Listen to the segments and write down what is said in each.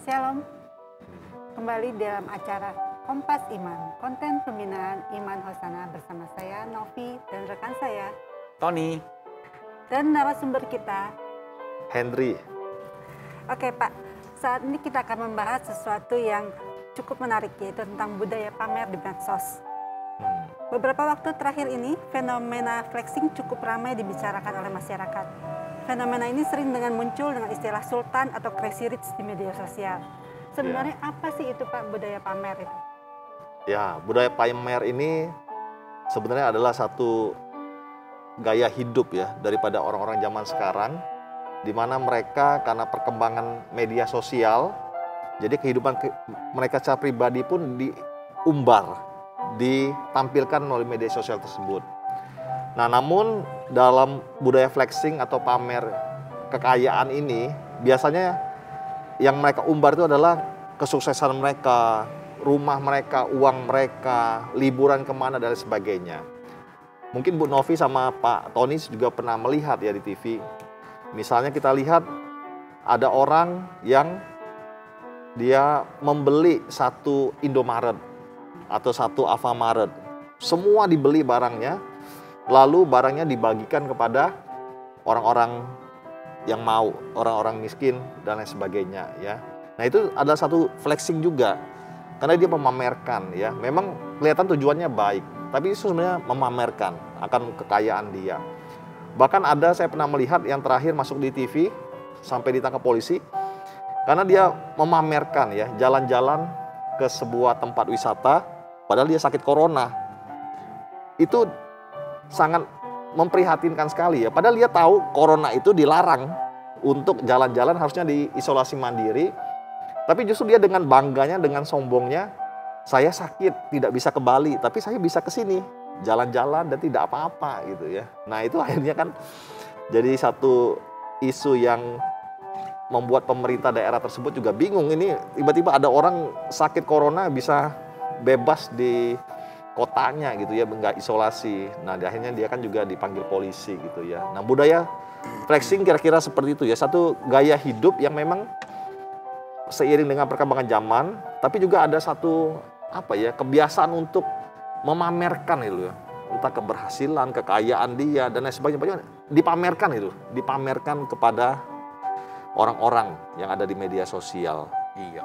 Shalom, kembali dalam acara Kompas Iman, konten pembinaan Iman Hosana bersama saya Novi dan rekan saya Tony dan narasumber kita Henry. Oke Pak, saat ini kita akan membahas sesuatu yang cukup menarik, yaitu tentang budaya pamer di medsos. Beberapa waktu terakhir ini, fenomena flexing cukup ramai dibicarakan oleh masyarakat. Fenomena ini sering dengan muncul dengan istilah sultan atau crazy rich di media sosial. Sebenarnya apa sih itu Pak, budaya pamer itu? Ya, budaya pamer ini sebenarnya adalah satu gaya hidup ya daripada orang-orang zaman sekarang, di mana mereka karena perkembangan media sosial, jadi kehidupan mereka secara pribadi pun diumbar, ditampilkan melalui media sosial tersebut. Nah, namun dalam budaya flexing atau pamer kekayaan ini, biasanya yang mereka umbar itu adalah kesuksesan mereka, rumah mereka, uang mereka, liburan kemana dan sebagainya. Mungkin Bu Novi sama Pak Tony juga pernah melihat ya di TV. Misalnya kita lihat ada orang yang dia membeli satu Indomaret atau satu Alfamaret. Semua dibeli barangnya, lalu barangnya dibagikan kepada orang-orang yang mau, orang-orang miskin dan lain sebagainya ya. Nah, itu adalah satu flexing juga, karena dia memamerkan ya. Memang kelihatan tujuannya baik, tapi itu sebenarnya memamerkan akan kekayaan dia. Bahkan ada, saya pernah melihat yang terakhir masuk di TV sampai ditangkap polisi karena dia memamerkan ya, jalan-jalan ke sebuah tempat wisata padahal dia sakit corona. Itu sangat memprihatinkan sekali ya. Padahal dia tahu corona itu dilarang untuk jalan-jalan, harusnya diisolasi mandiri. Tapi justru dia dengan bangganya, dengan sombongnya, saya sakit tidak bisa ke Bali, tapi saya bisa ke sini jalan-jalan dan tidak apa-apa gitu ya. Nah, itu akhirnya kan jadi satu isu yang membuat pemerintah daerah tersebut juga bingung. Ini tiba-tiba ada orang sakit corona bisa bebas di kotanya gitu ya, nggak isolasi. Nah, akhirnya dia kan juga dipanggil polisi gitu ya. Nah, budaya flexing kira-kira seperti itu ya, satu gaya hidup yang memang seiring dengan perkembangan zaman, tapi juga ada satu kebiasaan untuk memamerkan itu ya, entah keberhasilan, kekayaan dia dan lain sebagainya, dipamerkan kepada orang-orang yang ada di media sosial. Iya.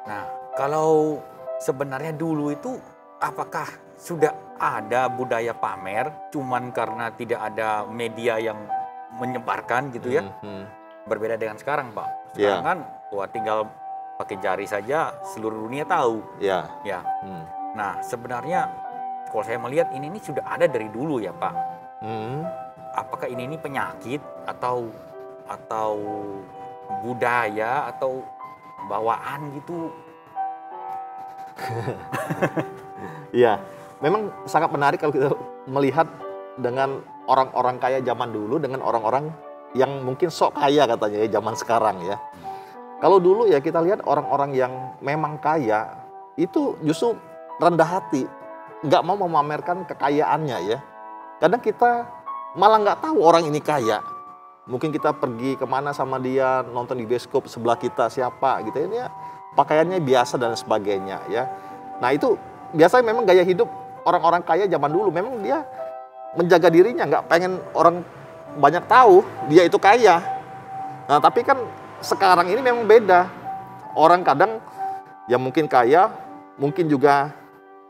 Nah, kalau sebenarnya dulu itu apakah sudah ada budaya pamer cuman karena tidak ada media yang menyebarkan gitu ya? Berbeda dengan sekarang, Pak. Sekarang kan tinggal pakai jari saja seluruh dunia tahu. Ya. Nah, sebenarnya kalau saya melihat ini sudah ada dari dulu ya, Pak. Apakah ini penyakit atau budaya atau bawaan gitu? Iya, memang sangat menarik kalau kita melihat dengan orang-orang kaya zaman dulu dengan orang-orang yang mungkin sok kaya katanya ya zaman sekarang ya. Kalau dulu ya kita lihat orang-orang yang memang kaya itu justru rendah hati, nggak mau memamerkan kekayaannya ya. Kadang kita malah nggak tahu orang ini kaya. Mungkin kita pergi kemana sama dia, nonton di bioskop, sebelah kita siapa gitu ya, pakaiannya biasa dan sebagainya ya. Nah, itu biasanya memang gaya hidup orang-orang kaya zaman dulu, memang dia menjaga dirinya, nggak pengen orang banyak tahu dia itu kaya. Nah, tapi kan sekarang ini memang beda. Orang kadang yang mungkin kaya, mungkin juga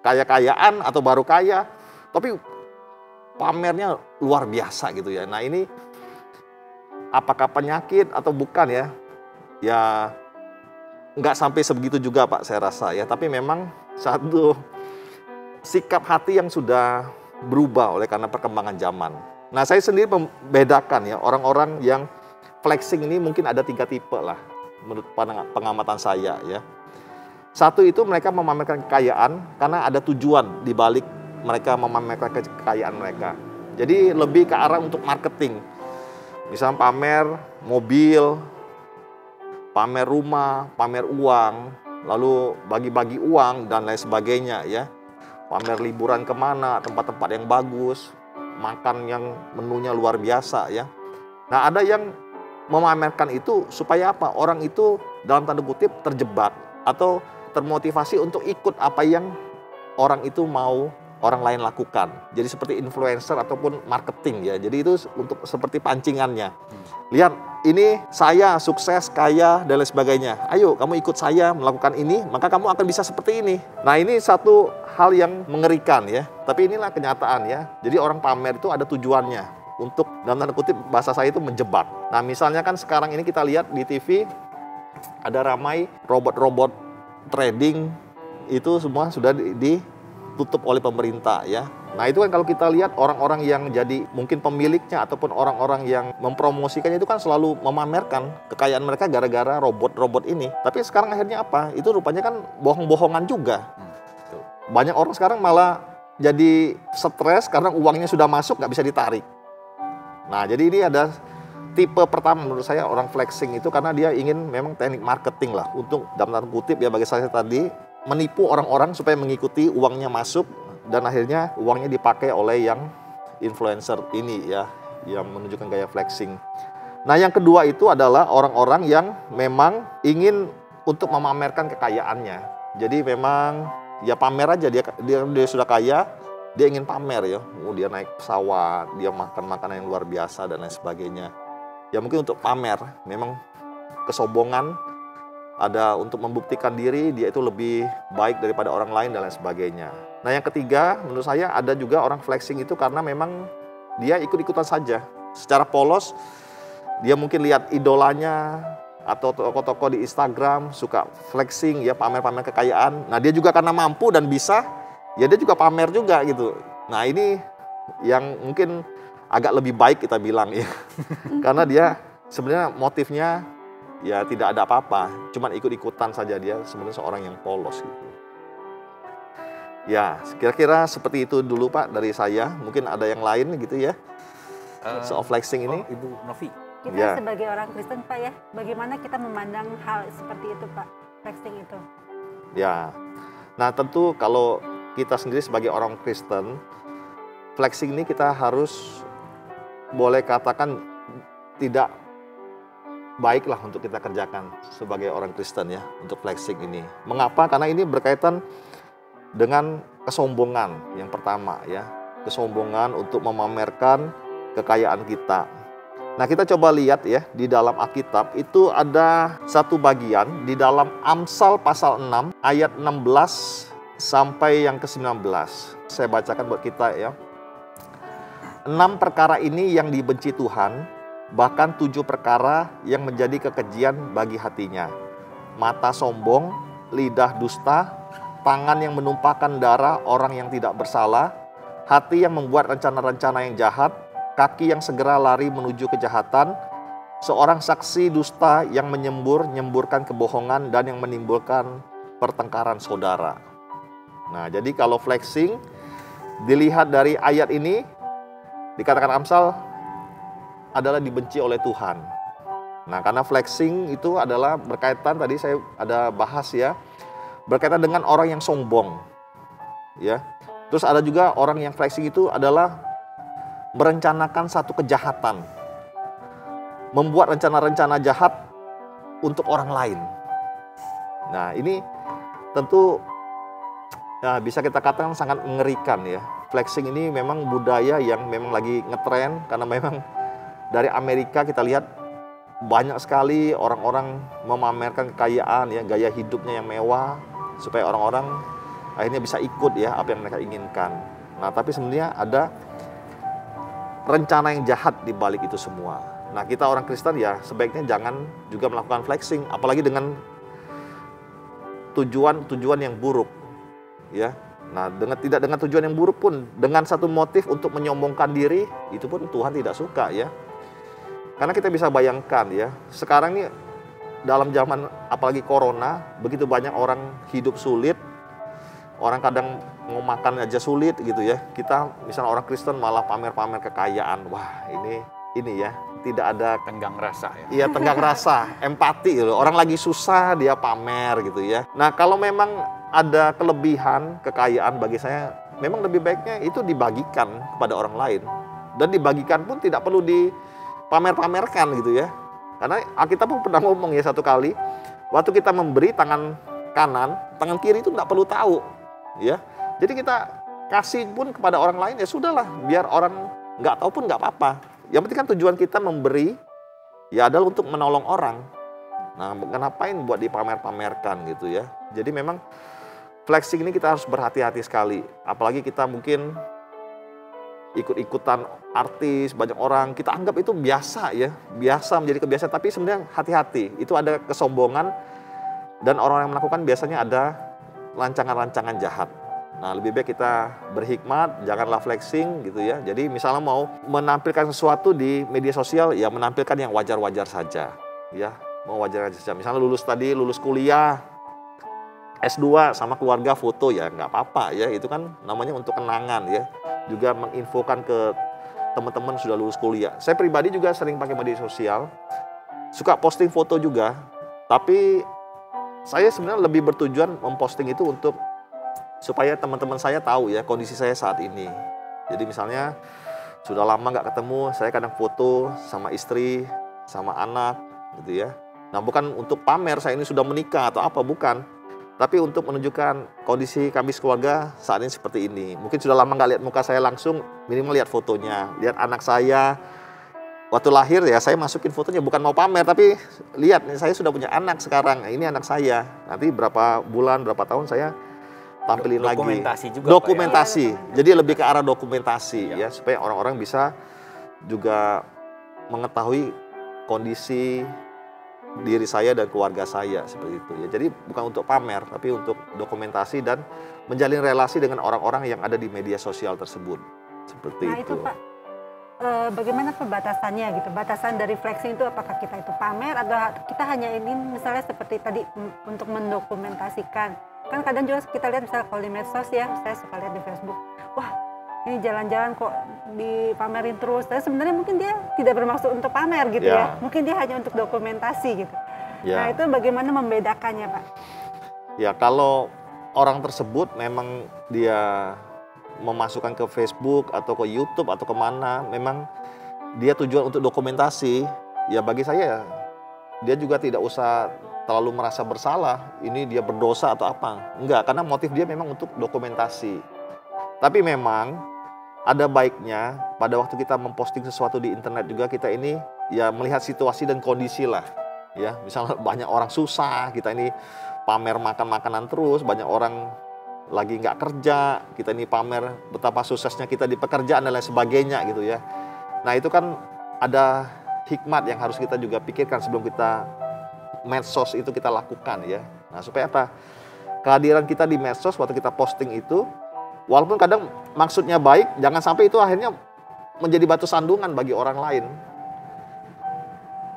kaya-kayaan atau baru kaya, tapi pamernya luar biasa gitu ya. Nah, ini apakah penyakit atau bukan ya? Ya nggak sampai sebegitu juga Pak, saya rasa ya. Tapi memang satu sikap hati yang sudah berubah oleh karena perkembangan zaman. Nah, saya sendiri membedakan ya, orang-orang yang flexing ini mungkin ada 3 tipe lah menurut pengamatan saya ya. Satu itu mereka memamerkan kekayaan karena ada tujuan di balik mereka memamerkan kekayaan mereka. Jadi lebih ke arah untuk marketing. Misalnya pamer mobil, pamer rumah, pamer uang, lalu bagi-bagi uang dan lain sebagainya ya. Pamer liburan kemana, tempat-tempat yang bagus, makan yang menunya luar biasa ya. Nah, ada yang memamerkan itu supaya apa? Orang itu dalam tanda kutip terjebak atau termotivasi untuk ikut apa yang orang itu mau orang lain lakukan. Jadi seperti influencer ataupun marketing ya. Jadi itu untuk seperti pancingannya. Lihat, ini saya sukses, kaya, dan lain sebagainya. Ayo, kamu ikut saya melakukan ini, maka kamu akan bisa seperti ini. Nah, ini satu hal yang mengerikan ya. Tapi inilah kenyataan ya. Jadi orang pamer itu ada tujuannya untuk, dalam tanda kutip bahasa saya itu menjebak. Nah, misalnya kan sekarang ini kita lihat di TV ada ramai robot-robot trading, itu semua sudah ditutup oleh pemerintah ya. Nah itu kan kalau kita lihat orang-orang yang jadi mungkin pemiliknya ataupun orang-orang yang mempromosikannya itu kan selalu memamerkan kekayaan mereka gara-gara robot-robot ini. Tapi sekarang akhirnya apa? Itu rupanya kan bohong-bohongan juga. Banyak orang sekarang malah jadi stres karena uangnya sudah masuk nggak bisa ditarik. Nah jadi ini ada tipe pertama menurut saya orang flexing itu karena dia ingin memang teknik marketing lah untuk dalam tanda kutip ya bagi saya tadi menipu orang-orang supaya mengikuti uangnya masuk dan akhirnya uangnya dipakai oleh yang influencer ini ya yang menunjukkan gaya flexing. Nah yang kedua itu adalah orang-orang yang memang ingin untuk memamerkan kekayaannya. Jadi memang ya pamer aja dia sudah kaya, dia ingin pamer ya. Dia naik pesawat, dia makan makanan yang luar biasa dan lain sebagainya. Ya mungkin untuk pamer, memang kesombongan ada untuk membuktikan diri dia itu lebih baik daripada orang lain dan lain sebagainya. Nah yang ketiga menurut saya ada juga orang flexing itu karena memang dia ikut-ikutan saja. Secara polos dia mungkin lihat idolanya atau tokoh-tokoh di Instagram suka flexing ya pamer-pamer kekayaan. Nah dia juga karena mampu dan bisa ya dia juga pamer juga gitu. Nah ini yang mungkin agak lebih baik kita bilang ya. Karena dia sebenarnya motifnya ya tidak ada apa-apa, cuman ikut-ikutan saja dia sebenarnya seorang yang polos gitu. Ya, kira-kira seperti itu dulu Pak dari saya. Mungkin ada yang lain gitu ya. Soal flexing ini. Ibu Novi. Kita Ya. sebagai orang Kristen Pak ya, bagaimana kita memandang hal seperti itu Pak, flexing itu? Ya. Nah, tentu kalau kita sendiri sebagai orang Kristen, flexing ini kita harus boleh katakan tidak baiklah untuk kita kerjakan sebagai orang Kristen ya untuk flexing ini. Mengapa? Karena ini berkaitan dengan kesombongan yang pertama ya. Kesombongan untuk memamerkan kekayaan kita. Nah kita coba lihat ya di dalam Alkitab itu ada satu bagian di dalam Amsal pasal 6 ayat 16 sampai yang ke-19. Saya bacakan buat kita ya. 6 perkara ini yang dibenci Tuhan, bahkan 7 perkara yang menjadi kekejian bagi hatinya. Mata sombong, lidah dusta, tangan yang menumpahkan darah orang yang tidak bersalah, hati yang membuat rencana-rencana yang jahat, kaki yang segera lari menuju kejahatan, seorang saksi dusta yang menyemburkan kebohongan dan yang menimbulkan pertengkaran saudara. Nah, jadi kalau flexing dilihat dari ayat ini, dikatakan Amsal adalah dibenci oleh Tuhan. Nah, karena flexing itu adalah berkaitan, tadi saya ada bahas ya, berkaitan dengan orang yang sombong. Ya. Terus ada juga orang yang flexing itu adalah merencanakan satu kejahatan. Membuat rencana-rencana jahat untuk orang lain. Nah, ini tentu ya, bisa kita katakan sangat mengerikan ya. Flexing ini memang budaya yang memang lagi ngetren karena memang dari Amerika kita lihat banyak sekali orang-orang memamerkan kekayaan ya, gaya hidupnya yang mewah supaya orang-orang akhirnya bisa ikut ya apa yang mereka inginkan. Nah, tapi sebenarnya ada rencana yang jahat di balik itu semua. Nah, kita orang Kristen ya sebaiknya jangan juga melakukan flexing apalagi dengan tujuan yang buruk. Ya. Nah, tidak dengan tujuan yang buruk pun, dengan satu motif untuk menyombongkan diri, itu pun Tuhan tidak suka ya. Karena kita bisa bayangkan ya, sekarang ini dalam zaman apalagi corona, begitu banyak orang hidup sulit, orang kadang mau makan aja sulit gitu ya. Kita misalnya orang Kristen malah pamer-pamer kekayaan. Wah, ini ya, tidak ada Tenggang rasa ya. iya tenggang rasa, empati gitu. Orang lagi susah dia pamer gitu ya. Nah, kalau memang ada kelebihan kekayaan bagi saya, memang lebih baiknya itu dibagikan kepada orang lain. Dan dibagikan pun tidak perlu dipamer-pamerkan gitu ya. Karena Alkitab pun pernah ngomong ya satu kali, waktu kita memberi tangan kanan, tangan kiri itu nggak perlu tahu, ya. Jadi kita kasih pun kepada orang lain ya sudahlah, biar orang nggak tahu pun nggak apa-apa. Yang penting kan tujuan kita memberi ya adalah untuk menolong orang. Nah, ngapain buat dipamer-pamerkan gitu ya. Jadi memang flexing ini kita harus berhati-hati sekali. Apalagi kita mungkin ikut-ikutan artis, banyak orang, kita anggap itu biasa ya. Biasa menjadi kebiasaan, tapi sebenarnya hati-hati. Itu ada kesombongan dan orang yang melakukan biasanya ada rancangan-rancangan jahat. Nah, lebih baik kita berhikmat, janganlah flexing gitu ya. Jadi misalnya mau menampilkan sesuatu di media sosial, ya menampilkan yang wajar-wajar saja. Ya, mau wajar-wajar saja. Misalnya lulus kuliah, S2 sama keluarga foto ya nggak apa-apa ya. Itu kan namanya untuk kenangan ya. Juga menginfokan ke teman-teman sudah lulus kuliah. Saya pribadi juga sering pakai media sosial, suka posting foto juga. Tapi saya sebenarnya lebih bertujuan memposting itu untuk supaya teman-teman saya tahu ya kondisi saya saat ini. Jadi misalnya sudah lama nggak ketemu, saya kadang foto sama istri, sama anak, gitu ya. Nah bukan untuk pamer saya ini sudah menikah atau apa, bukan. Tapi untuk menunjukkan kondisi kami keluarga saat ini seperti ini. Mungkin sudah lama nggak lihat muka saya langsung, minimal lihat fotonya, lihat anak saya. Waktu lahir ya saya masukin fotonya, bukan mau pamer, tapi lihat saya sudah punya anak sekarang, ini anak saya. Nanti berapa bulan, berapa tahun saya tampilin lagi. Dokumentasi juga. Dokumentasi. Pak, ya? Jadi lebih ke arah dokumentasi ya, supaya orang-orang bisa juga mengetahui kondisi diri saya dan keluarga saya seperti itu ya. Jadi bukan untuk pamer, tapi untuk dokumentasi dan menjalin relasi dengan orang-orang yang ada di media sosial tersebut. Seperti Nah itu Pak, bagaimana pembatasannya gitu? Batasan dari flexing itu apakah kita itu pamer atau kita hanya ini misalnya seperti tadi untuk mendokumentasikan? Kan kadang juga kita lihat misalnya kalau di medsos ya, saya suka lihat di Facebook, wah ini jalan-jalan kok dipamerin terus. Tapi sebenarnya mungkin dia tidak bermaksud untuk pamer gitu ya. Mungkin dia hanya untuk dokumentasi gitu. Ya. Nah itu bagaimana membedakannya Pak? Ya kalau orang tersebut memang dia memasukkan ke Facebook atau ke YouTube atau kemana, memang dia tujuan untuk dokumentasi, ya bagi saya dia juga tidak usah terlalu merasa bersalah, ini dia berdosa atau apa. Enggak, karena motif dia memang untuk dokumentasi. Tapi memang ada baiknya pada waktu kita memposting sesuatu di internet juga kita ini ya melihat situasi dan kondisi lah. Ya, misalnya banyak orang susah, kita ini pamer makan makanan terus, banyak orang lagi nggak kerja, kita ini pamer betapa suksesnya kita di pekerjaan dan lain sebagainya gitu ya. Nah itu kan ada hikmat yang harus kita juga pikirkan sebelum kita medsos itu kita lakukan ya. Nah supaya apa? Kehadiran kita di medsos waktu kita posting itu, walaupun kadang maksudnya baik, jangan sampai itu akhirnya menjadi batu sandungan bagi orang lain.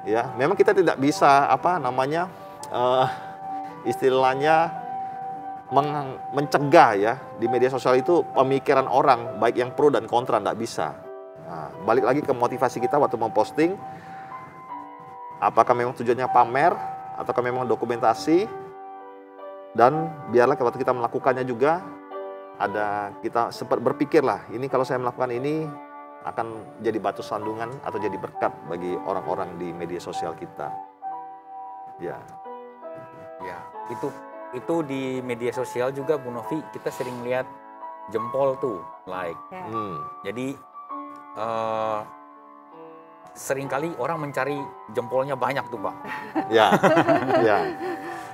Ya, memang kita tidak bisa istilahnya mencegah ya di media sosial itu pemikiran orang baik yang pro dan kontra, tidak bisa. Nah, balik lagi ke motivasi kita waktu memposting, apakah memang tujuannya pamer ataukah memang dokumentasi, dan biarlah waktu kita melakukannya juga ada kita sempat berpikir lah, ini kalau saya melakukan ini akan jadi batu sandungan atau jadi berkat bagi orang-orang di media sosial kita. Ya. Ya, itu di media sosial juga Bu Novi kita sering lihat jempol tuh like. Ya. Jadi seringkali orang mencari jempolnya banyak tuh Pak. Ya. Ya.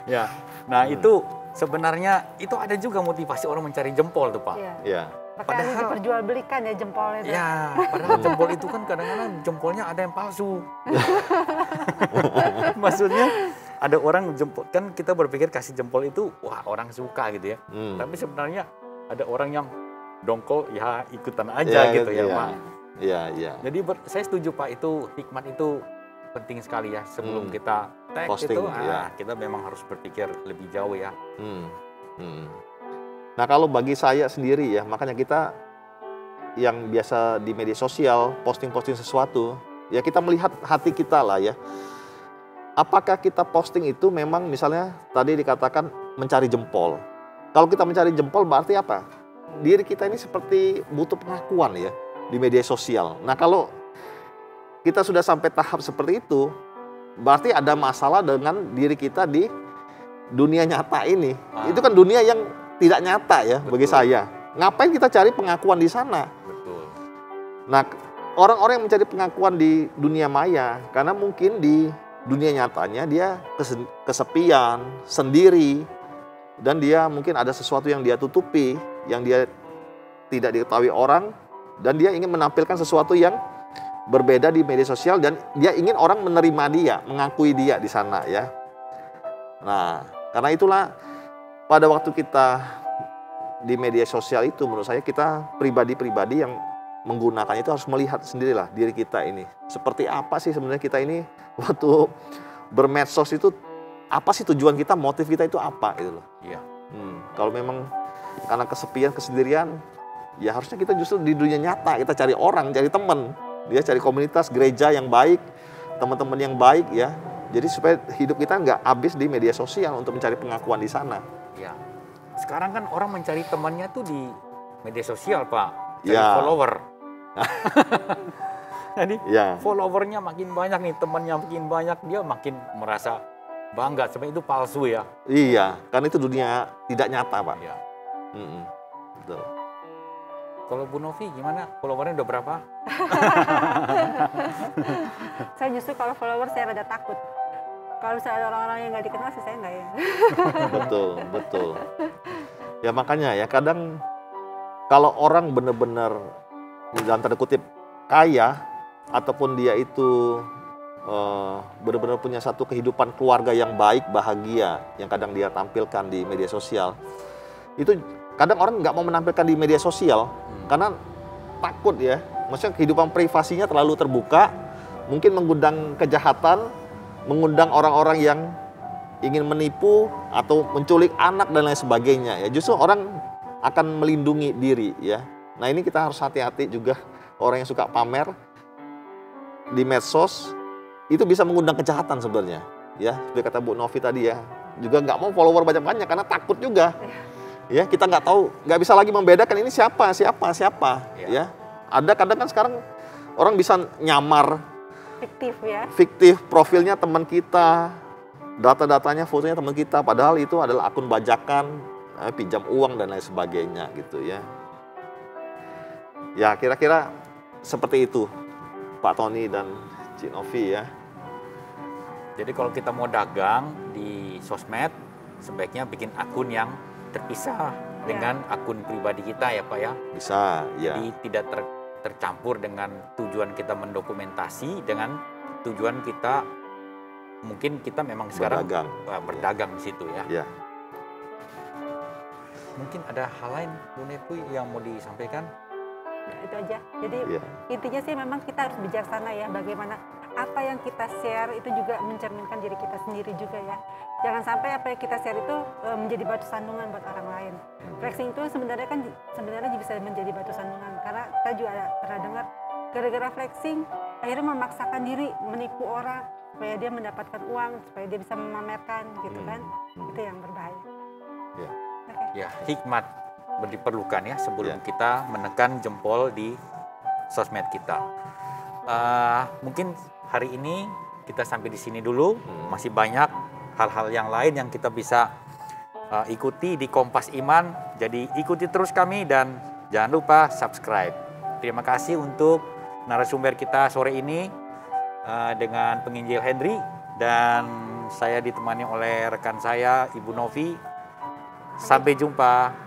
Ya. Nah itu sebenarnya itu ada juga motivasi orang mencari jempol tuh Pak. Ya. Ya. Makanya diperjualbelikan ya jempolnya itu. Ya, padahal jempol itu kan kadang-kadang jempolnya ada yang palsu. Maksudnya ada orang jempol, kan kita berpikir kasih jempol itu wah orang suka gitu ya. Tapi sebenarnya ada orang yang dongkol ya ikutan aja gitu ya Pak. Iya, iya. Jadi saya setuju Pak, itu hikmat itu penting sekali ya sebelum kita tag posting, itu ya. kita memang harus berpikir lebih jauh ya. Nah kalau bagi saya sendiri ya, makanya kita yang biasa di media sosial posting-posting sesuatu, ya kita melihat hati kita lah ya. Apakah kita posting itu memang misalnya tadi dikatakan mencari jempol. Kalau kita mencari jempol berarti apa? Diri kita ini seperti butuh pengakuan ya di media sosial. Nah kalau kita sudah sampai tahap seperti itu, berarti ada masalah dengan diri kita di dunia nyata ini. Itu kan dunia yang tidak nyata ya bagi saya. Ngapain kita cari pengakuan di sana? Betul. Nah, orang-orang yang mencari pengakuan di dunia maya, karena mungkin di dunia nyatanya dia kesepian, sendiri, dan dia mungkin ada sesuatu yang dia tutupi, yang dia tidak diketahui orang, dan dia ingin menampilkan sesuatu yang berbeda di media sosial, dan dia ingin orang menerima dia, mengakui dia di sana ya. Nah, karena itulah pada waktu kita di media sosial itu, menurut saya kita pribadi-pribadi yang menggunakannya itu harus melihat sendirilah diri kita ini. Seperti apa sih sebenarnya kita ini waktu bermedsos itu, apa sih tujuan kita, motif kita itu apa gitu loh. Iya. Kalau memang karena kesepian, kesendirian, ya harusnya kita justru di dunia nyata, kita cari orang, cari teman, dia cari komunitas gereja yang baik, teman-teman yang baik ya. Jadi supaya hidup kita nggak habis di media sosial untuk mencari pengakuan di sana. Ya. Sekarang kan orang mencari temannya tuh di media sosial, Pak. Cari Ya. follower. Jadi Ya. followernya makin banyak nih, temannya makin banyak, dia makin merasa bangga. Sebenarnya itu palsu ya. Iya, karena itu dunia tidak nyata, Pak. Ya. Betul. Kalau Bu Novi gimana? Followernya udah berapa? Saya justru kalau follower saya rada takut. Kalau misalnya ada orang-orang yang nggak dikenal sih saya nggak ya. Betul, betul. Ya makanya ya kadang kalau orang benar-benar dalam tanda kutip kaya ataupun dia itu benar-benar punya satu kehidupan keluarga yang baik, bahagia yang kadang dia tampilkan di media sosial. Itu kadang orang nggak mau menampilkan di media sosial karena takut ya. Maksudnya kehidupan privasinya terlalu terbuka, mungkin mengundang kejahatan, mengundang orang-orang yang ingin menipu atau menculik anak dan lain sebagainya ya. Justru orang akan melindungi diri ya. Nah, ini kita harus hati-hati juga, orang yang suka pamer di medsos itu bisa mengundang kejahatan sebenarnya ya. Seperti kata Bu Novi tadi ya, juga nggak mau follower banyak-banyak karena takut juga. Ya, kita nggak tahu, nggak bisa lagi membedakan ini siapa ya. Ada kadang kan sekarang orang bisa nyamar Fiktif ya. fiktif profilnya teman kita, data-datanya, fotonya teman kita, padahal itu adalah akun bajakan, pinjam uang dan lain sebagainya gitu ya. Ya kira-kira seperti itu Pak Tony dan Cik Novi ya. Jadi kalau kita mau dagang di sosmed, sebaiknya bikin akun yang terpisah dengan akun pribadi kita ya Pak ya. Bisa ya. Jadi tidak tercampur dengan tujuan kita mendokumentasi dengan tujuan kita mungkin kita memang sekarang berdagang di situ ya. Ya. Mungkin ada hal lain Bu Nevi yang mau disampaikan? Nah, itu aja. Jadi intinya sih memang kita harus bijaksana ya, bagaimana apa yang kita share itu juga mencerminkan diri kita sendiri juga ya. Jangan sampai apa yang kita share itu menjadi batu sandungan buat orang lain. Flexing itu sebenarnya bisa menjadi batu sandungan, karena kita juga pernah dengar gara-gara flexing akhirnya memaksakan diri menipu orang supaya dia mendapatkan uang, supaya dia bisa memamerkan gitu kan. Itu yang berbahaya. Ya. Okay. Ya, hikmat diperlukan ya sebelum kita menekan jempol di sosmed kita. Mungkin hari ini kita sampai di sini dulu. Masih banyak hal-hal yang lain yang kita bisa ikuti di Kompas Iman. Jadi ikuti terus kami dan jangan lupa subscribe. Terima kasih untuk narasumber kita sore ini dengan penginjil Henry, dan saya ditemani oleh rekan saya Ibu Novi. Sampai jumpa.